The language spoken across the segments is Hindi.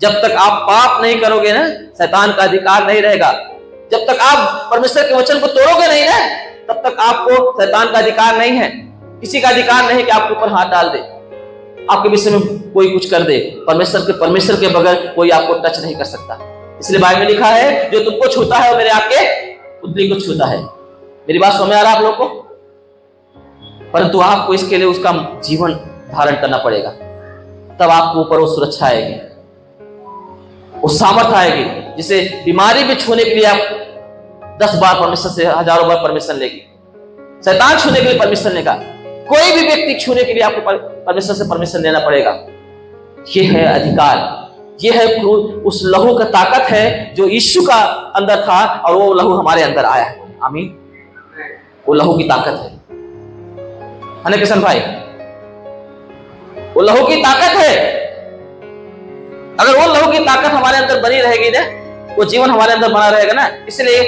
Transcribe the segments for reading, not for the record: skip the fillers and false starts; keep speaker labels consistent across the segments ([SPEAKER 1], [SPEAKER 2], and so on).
[SPEAKER 1] जब तक आप पाप नहीं करोगे ना, शैतान का अधिकार नहीं रहेगा। जब तक आप परमेश्वर के वचन को तोड़ोगे नहीं ना, तब तक आपको शैतान का अधिकार नहीं है। किसी का अधिकार नहीं कि आपके ऊपर हाथ डाल दे, आपके विषय में कोई कुछ कर दे। परमेश्वर के बगैर कोई आपको टच नहीं कर सकता। इसलिए बाइबल में लिखा है, जो तुमको छूता है वो मेरे आपके पुतली को छूता है। मेरी बात समझ आ रहा है आप लोग को? परंतु आपको इसके लिए उसका जीवन धारण करना पड़ेगा, तब आपको ऊपर वो सुरक्षा आएगी, वो सामर्थ आएगी, जिसे बीमारी भी छूने के लिए आप 10 बार परमेश्वर से, हजारों बार परमिशन लेगी। शैतान छूने के लिए परमिशन लेगा, कोई भी व्यक्ति छूने के लिए आपको परमेश्वर से परमिशन लेना पड़ेगा। ये है अधिकार, ये है उस लहू का ताकत है जो यीशु का अंदर था और वो लहू हमारे अंदर आया है। आमीन। वो लहू की ताकत है ना किशन भाई? वो लहू की ताकत है। अगर वो लहू की ताकत हमारे अंदर बनी रहेगी ना, वो जीवन हमारे अंदर बना रहेगा ना। इसलिए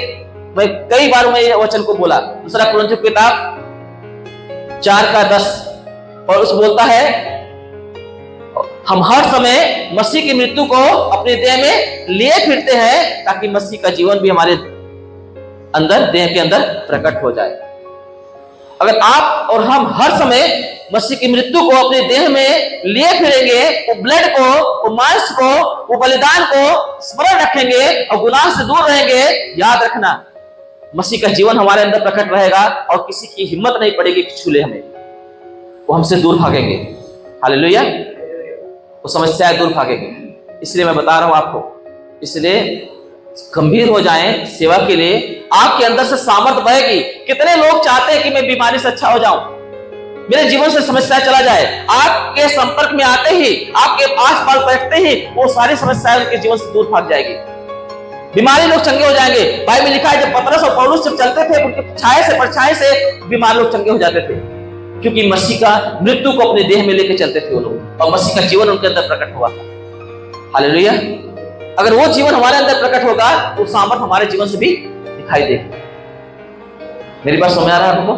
[SPEAKER 1] मैं कई बार मैं ये वचन को बोला, दूसरा कुरिन्थियों की किताब 4:10, और उस बोलता है, हम हर समय मसीह की मृत्यु को अपने देह में लिए फिरते हैं ताकि मसीह का जीवन भी हमारे अंदर, देह के अंदर प्रकट हो जाए। अगर आप और हम हर समय मसीह की मृत्यु को अपने देह में लिए फिरेंगे, वो ब्लड को, वो मांस को, वो बलिदान को स्मरण रखेंगे और गुनाह से दूर रहेंगे, याद रखना मसीह का जीवन हमारे अंदर प्रकट रहेगा और किसी की हिम्मत नहीं पड़ेगी कि छूले हमें, वो हमसे दूर भागेंगे। हालेलुया। वो समस्याएं दूर भागेंगे। इसलिए मैं बता रहा हूं आपको, इसलिए गंभीर हो जाएं सेवा के लिए, आपके अंदर से सामर्थ बहेगी। कितने लोग चाहते हैं कि मैं बीमारी से अच्छा हो जाऊं, मेरे जीवन से समस्या चला जाए। आपके संपर्क में आते ही, आपके आस-पास बैठते ही वो सारी समस्याएं उनके जीवन से दूर भाग जाएगी, बीमारी लोग चंगे हो जाएंगे। बाइबल में लिखा है, जब पतरस और पौलुस जब चलते थे, उनके छाए से परछाई से बीमार लोग चंगे हो जाते थे, क्योंकि मसीह का मृत्यु को अपने देह में लेकर चलते थे वो लोग, और मसीह का जीवन उनके अंदर प्रकट हुआ था। हालेलुया। अगर वो जीवन हमारे अंदर प्रकट होगा तो सामर्थ हमारे जीवन से भी दिखाई देगी। मेरी बात समझ आ रहा है आपको?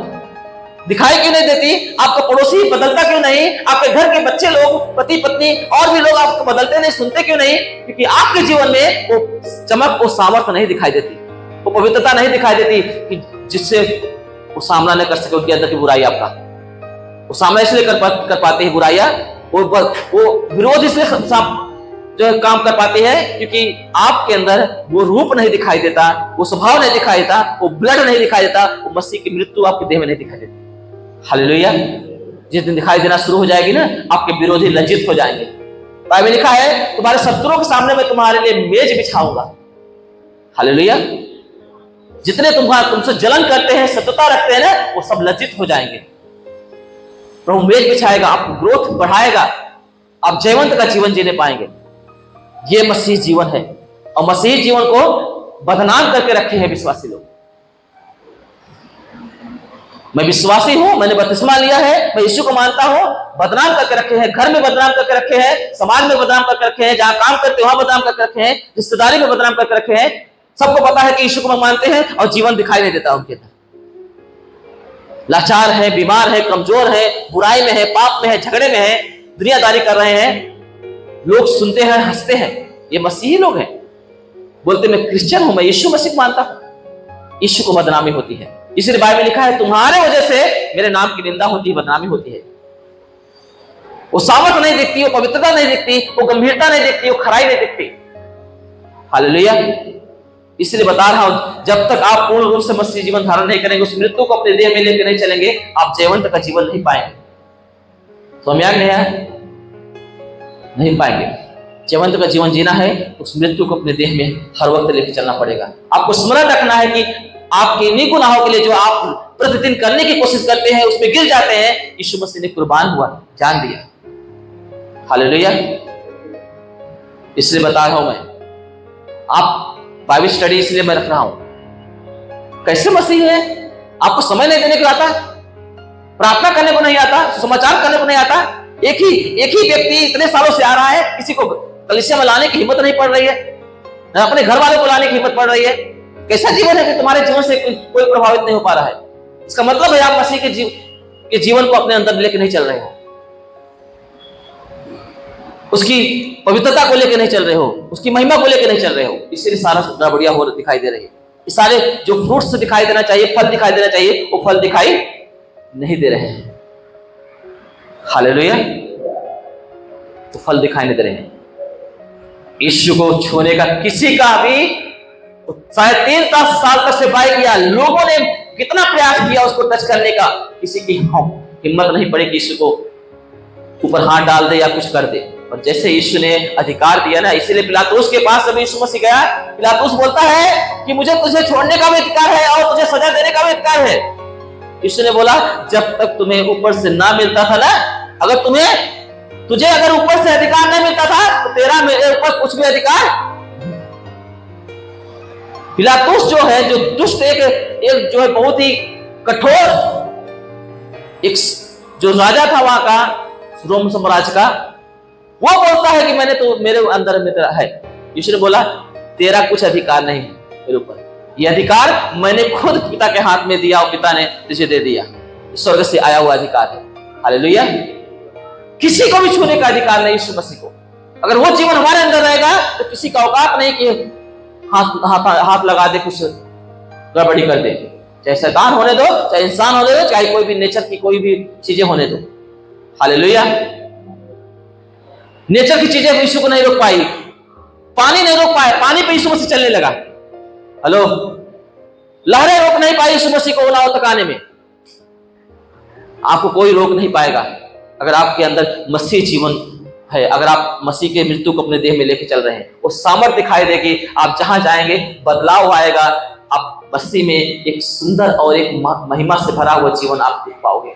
[SPEAKER 1] दिखाई क्यों नहीं देती? आपका पड़ोसी बदलता क्यों नहीं? आपके घर के बच्चे लोग, पति पत्नी और भी लोग आपको बदलते नहीं, सुनते क्यों नहीं? क्योंकि आपके जीवन में वो चमक, वो सामर्थ नहीं दिखाई देती, वो पवित्रता नहीं दिखाई देती कि जिससे वो सामना न कर सके उनके अंदर की बुराई। आपका वो सामना इसलिए कर पाते हैं बुराइयां, वो विरोध इसलिए जो काम कर पाते हैं क्योंकि आपके अंदर वो रूप नहीं दिखाई देता, वो स्वभाव नहीं दिखाई देता, वो ब्लड नहीं दिखाई देता, वो मसीह की मृत्यु आपके देह में नहीं दिखाई देती। हालेलुया। जिस दिन दिखाई देना शुरू हो जाएगी ना, आपके विरोधी लज्जित हो जाएंगे। बाइबल में लिखा है, तुम्हारे शत्रुओं के सामने मैं तुम्हारे लिए मेज बिछाऊंगा। हालेलुया। जितने तुमसे जलन करते हैं, शत्रुता रखते हैं ना, वो सब लज्जित हो जाएंगे। प्रभु मेज बिछाएगा, आपको ग्रोथ बढ़ाएगा, आप जयवंत का जीवन जीने पाएंगे। ये मसीह जीवन है, और मसीह जीवन को बदनाम करके रखे हैं विश्वासी लोग। मैं विश्वासी हूं, मैंने बपतिस्मा लिया है, मैं यीशु को मानता हूं, बदनाम करके रखे हैं, घर में बदनाम करके रखे हैं, समाज में बदनाम करके रखे हैं, जहां काम करते वहां बदनाम करके रखे हैं, रिश्तेदारी में बदनाम करके रखे हैं। सबको पता है कि यीशु को मानते हैं और जीवन दिखाई नहीं देता उनके अंदर। लाचार है, बीमार है, कमजोर है, बुराई में है, पाप में है, झगड़े में है, दुनियादारी कर रहे हैं। लोग सुनते हैं, हंसते हैं, ये मसीही लोग हैं, बोलते मैं क्रिश्चियन हूं, मैं यीशु मसीह को मानता हूं। यीशु को बदनामी होती है। इसलिए बाइबल में लिखा है, तुम्हारे वजह से मेरे नाम की निंदा होती है, बदनामी होती है। वो सामर्थ नहीं दिखती, वो पवित्रता नहीं दिखती, वो गंभीरता नहीं दिखती, वो खराई नहीं दिखती। हालेलुया। इसलिए बता रहा हूं, जब तक आप पूर्ण रूप से मसीह जीवन धारण नहीं करेंगे, उस मृत्यु को अपने देह में लेकर नहीं चलेंगे, आप जयवंत का जीवन नहीं पाएंगे। समझ गया? नहीं पाएंगे। जयवंत का जीवन जीना है, उस मृत्यु को अपने देह में हर वक्त लेकर चलना पड़ेगा। आपको स्मरण रखना है कि आपके इन्हीं गुनाहों के लिए जो आप प्रतिदिन करने की कोशिश करते हैं, उसमें गिर जाते हैं, यीशु मसीह ने कुर्बान हुआ, जान दिया। हालेलुया। इसलिए बता रहा हूं मैं, आप बाइबल स्टडी इसलिए मैं रख रहा हूं। कैसे मसीह है? आपको समय नहीं देने को आता, प्रार्थना करने को नहीं आता, समाचार करने को नहीं आता। एक ही व्यक्ति इतने सालों से आ रहा है, किसी को कलीसिया में लाने की हिम्मत नहीं पड़ रही है, अपने घर वालों को लाने की हिम्मत पड़ रही है। कैसा जीवन है कि तुम्हारे जीवन से कोई प्रभावित नहीं हो पा रहा है? इसका मतलब है आप मसीह के जीवन को अपने अंदर लेकर नहीं चल रहे हो। उसकी पवित्रता को लेकर नहीं चल रहे हो, उसकी महिमा को लेकर नहीं चल रहे हो, इसलिए सारा गड़बड़िया हो दिखाई दे रही है। ये सारे जो फ्रूट्स दिखाई देना चाहिए, फल दिखाई देना चाहिए, वो फल दिखाई नहीं दे रहे हैं। हालेलुया, तो फल दिखाई नहीं दे रहे हैं। यीशु को छूने का किसी का भी 3.5 साल तक से बाय किया, लोगों ने कितना प्रयास किया उसको टच करने का, किसी की हिम्मत नहीं पड़ी कि यीशु को ऊपर हाथ डाल दे या कुछ कर दे। और जैसे यीशु ने अधिकार दिया ना, इसीलिए पिलातुस के पास जब यीशु मसीह गया, पिलातुस बोलता है कि मुझे तुझे छोड़ने का भी अधिकार है और तुझे सजा देने का भी अधिकार है। यीशु ने बोला, जब तक तुम्हें ऊपर से ना मिलता था ना, अगर तुझे अगर ऊपर से अधिकार नहीं मिलता था तो तेरा मेरे ऊपर कुछ भी अधिकार। पिलातुस जो है, जो दुष्ट एक जो है बहुत ही कठोर एक जो राजा था वहां का, रोम साम्राज्य का, वो बोलता है कि मैंने तो मेरे अंदर में है। यीशु ने बोला, तेरा कुछ अधिकार नहीं है मेरे ऊपर, ये अधिकार मैंने खुद पिता के हाथ में दिया और पिता ने तुझे दे दिया, स्वर्ग से आया हुआ अधिकार है। हालेलुया, किसी को भी छूने का अधिकार नहीं यीशु मसीह को। अगर वो जीवन हमारे अंदर रहेगा तो किसी का औकात नहीं कि हाथ लगा दे, कुछ गड़बड़ी कर दे, चाहे शैतान होने दो, चाहे इंसान होने दो, चाहे कोई भी नेचर की कोई भी चीजें होने दो। हालेलुया, नेचर की चीजें यीशु को नहीं रोक पाई, पानी नहीं रोक पाया, पानी पे यीशु मसीह चलने लगा। हेलो, लहरें रोक नहीं पाई यीशु मसीह को नाव तकाने में। आपको कोई रोक नहीं पाएगा अगर आपके अंदर मसीह जीवन है, अगर आप मसीह के मृत्यु को अपने देह में लेके चल रहे हैं। वो सामर्थ दिखाई देगी, आप जहां जाएंगे बदलाव आएगा, आप मसीह में एक सुंदर और एक महिमा से भरा हुआ जीवन आप देख पाओगे।